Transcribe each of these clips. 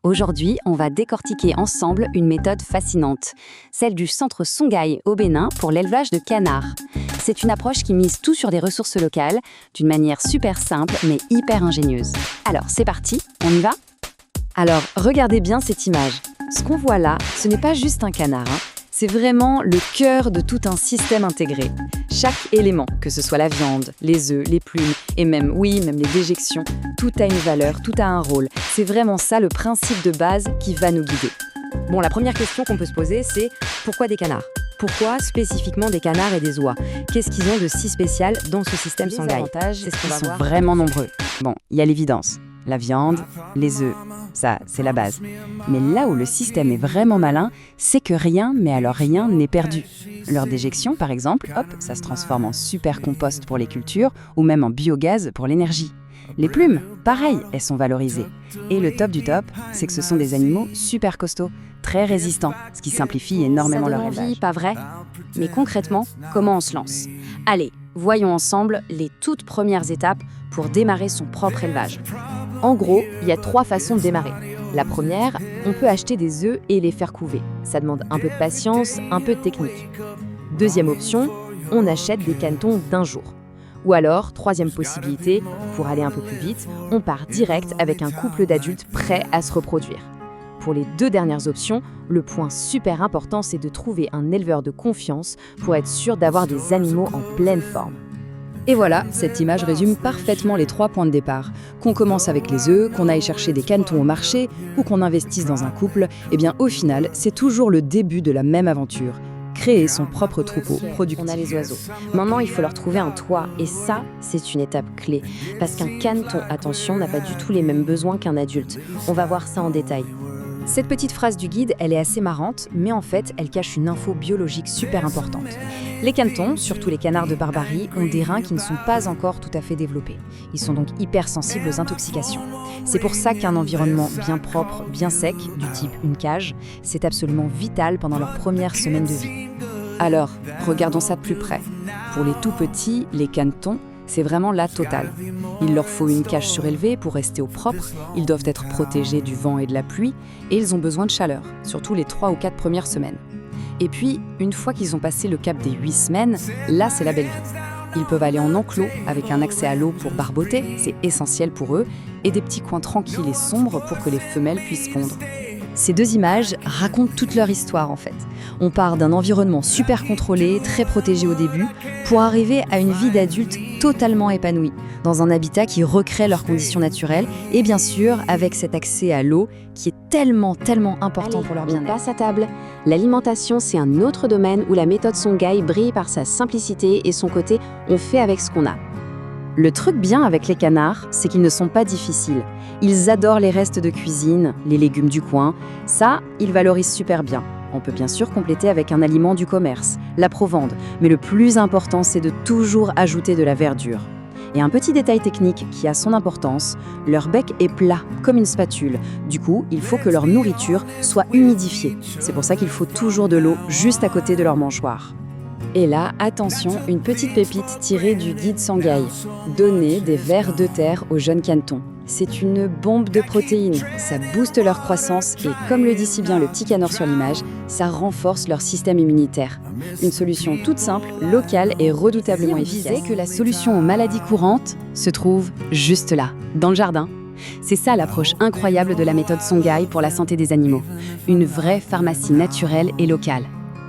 Aujourd'hui, on va décortiquer ensemble une méthode fascinante, celle du centre Songhai au Bénin pour l'élevage de canards. C'est une approche qui mise tout sur des ressources locales, d'une manière super simple mais hyper ingénieuse. Alors, c'est parti, on y va? Alors, regardez bien cette image. Ce qu'on voit là, ce n'est pas juste un canard, c'est vraiment le cœur de tout un système intégré. Chaque élément, que ce soit la viande, les œufs, les plumes et même les déjections, tout a une valeur, tout a un rôle. C'est vraiment ça le principe de base qui va nous guider. Bon, la première question qu'on peut se poser, c'est pourquoi des canards? Pourquoi spécifiquement des canards et des oies? Qu'est-ce qu'ils ont de si spécial dans ce système Songhai? C'est ce qu'on va voir. Ils sont vraiment nombreux. Bon, il y a l'évidence. La viande, les œufs, ça, c'est la base. Mais là où le système est vraiment malin, c'est que rien, mais alors rien, n'est perdu. Leur déjection, par exemple, hop, ça se transforme en super compost pour les cultures ou même en biogaz pour l'énergie. Les plumes, pareil, elles sont valorisées. Et le top du top, c'est que ce sont des animaux super costauds, très résistants, ce qui simplifie énormément leur élevage. Pas vrai? Mais concrètement, comment on se lance? Allez, voyons ensemble les toutes premières étapes pour démarrer son propre élevage. En gros, il y a 3 façons de démarrer. La première, on peut acheter des œufs et les faire couver. Ça demande un peu de patience, un peu de technique. Deuxième option, on achète des canetons d'un jour. Ou alors, troisième possibilité, pour aller un peu plus vite, on part direct avec un couple d'adultes prêts à se reproduire. Pour les 2 dernières options, le point super important, c'est de trouver un éleveur de confiance pour être sûr d'avoir des animaux en pleine forme. Et voilà, cette image résume parfaitement les 3 points de départ. Qu'on commence avec les œufs, qu'on aille chercher des canetons au marché ou qu'on investisse dans un couple, eh bien au final, c'est toujours le début de la même aventure. Créer son propre troupeau productif. On a les oiseaux. Maintenant, il faut leur trouver un toit. Et ça, c'est une étape clé. Parce qu'un caneton, attention, n'a pas du tout les mêmes besoins qu'un adulte. On va voir ça en détail. Cette petite phrase du guide, elle est assez marrante, mais en fait, elle cache une info biologique super importante. Les canetons, surtout les canards de Barbarie, ont des reins qui ne sont pas encore tout à fait développés. Ils sont donc hypersensibles aux intoxications. C'est pour ça qu'un environnement bien propre, bien sec, du type une cage, c'est absolument vital pendant leurs premières semaines de vie. Alors, regardons ça de plus près. Pour les tout petits, les canetons, c'est vraiment la totale. Il leur faut une cage surélevée pour rester au propre, ils doivent être protégés du vent et de la pluie, et ils ont besoin de chaleur, surtout les 3 ou 4 premières semaines. Et puis, une fois qu'ils ont passé le cap des 8 semaines, là c'est la belle vie. Ils peuvent aller en enclos avec un accès à l'eau pour barboter, c'est essentiel pour eux, et des petits coins tranquilles et sombres pour que les femelles puissent pondre. Ces 2 images racontent toute leur histoire en fait. On part d'un environnement super contrôlé, très protégé au début, pour arriver à une vie d'adulte totalement épanouie, dans un habitat qui recrée leurs conditions naturelles, et bien sûr avec cet accès à l'eau qui est tellement important pour leur bien-être. On passe à table. L'alimentation, c'est un autre domaine où la méthode Songhai brille par sa simplicité et son côté « on fait avec ce qu'on a ». Le truc bien avec les canards, c'est qu'ils ne sont pas difficiles. Ils adorent les restes de cuisine, les légumes du coin. Ça, ils valorisent super bien. On peut bien sûr compléter avec un aliment du commerce, la provende. Mais le plus important, c'est de toujours ajouter de la verdure. Et un petit détail technique qui a son importance, leur bec est plat, comme une spatule. Du coup, il faut que leur nourriture soit humidifiée. C'est pour ça qu'il faut toujours de l'eau juste à côté de leur mâchoire. Et là, attention, une petite pépite tirée du guide Songhai. Donner des vers de terre aux jeunes canetons. C'est une bombe de protéines, ça booste leur croissance et, comme le dit si bien le petit canard sur l'image, ça renforce leur système immunitaire. Une solution toute simple, locale et redoutablement efficace. Que la solution aux maladies courantes se trouve juste là, dans le jardin. C'est ça l'approche incroyable de la méthode Songhai pour la santé des animaux. Une vraie pharmacie naturelle et locale.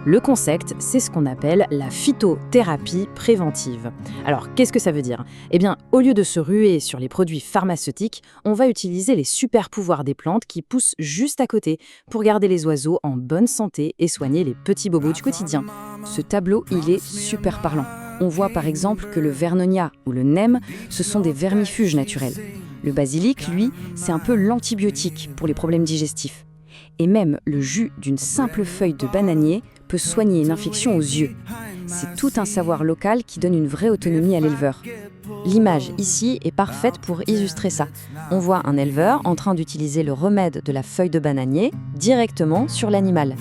Le concept, c'est ce qu'on appelle la phytothérapie préventive. Alors, qu'est-ce que ça veut dire? Eh bien, au lieu de se ruer sur les produits pharmaceutiques, on va utiliser les super pouvoirs des plantes qui poussent juste à côté pour garder les oiseaux en bonne santé et soigner les petits bobos du quotidien. Ce tableau, il est super parlant. On voit par exemple que le vernonia ou le nem, ce sont des vermifuges naturels. Le basilic, lui, c'est un peu l'antibiotique pour les problèmes digestifs. Et même le jus d'une simple feuille de bananier peut soigner une infection aux yeux. C'est tout un savoir local qui donne une vraie autonomie à l'éleveur. L'image ici est parfaite pour illustrer ça. On voit un éleveur en train d'utiliser le remède de la feuille de bananier directement sur l'animal.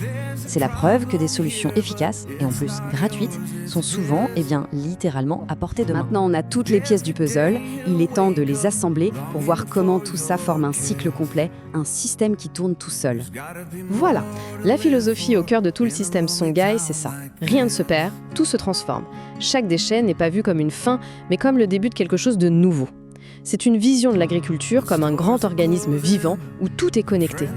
C'est la preuve que des solutions efficaces, et en plus gratuites, sont souvent, littéralement à portée de main. Maintenant, on a toutes les pièces du puzzle. Il est temps de les assembler pour voir comment tout ça forme un cycle complet, un système qui tourne tout seul. Voilà, la philosophie au cœur de tout le système Songhai, c'est ça. Rien ne se perd, tout se transforme. Chaque déchet n'est pas vu comme une fin, mais comme le début de quelque chose de nouveau. C'est une vision de l'agriculture comme un grand organisme vivant où tout est connecté.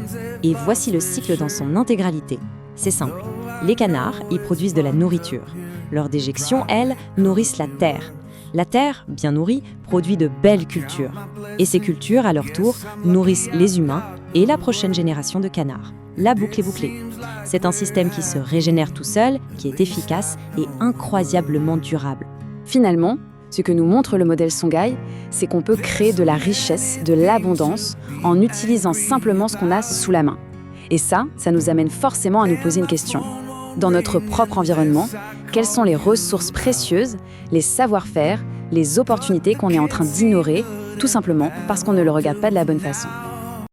Et voici le cycle dans son intégralité. C'est simple. Les canards y produisent de la nourriture. Leurs déjections, elles, nourrissent la terre. La terre, bien nourrie, produit de belles cultures. Et ces cultures, à leur tour, nourrissent les humains et la prochaine génération de canards. La boucle est bouclée. C'est un système qui se régénère tout seul, qui est efficace et incroyablement durable. Finalement, ce que nous montre le modèle Songhai, c'est qu'on peut créer de la richesse, de l'abondance, en utilisant simplement ce qu'on a sous la main. Et ça nous amène forcément à nous poser une question. Dans notre propre environnement, quelles sont les ressources précieuses, les savoir-faire, les opportunités qu'on est en train d'ignorer, tout simplement parce qu'on ne le regarde pas de la bonne façon ?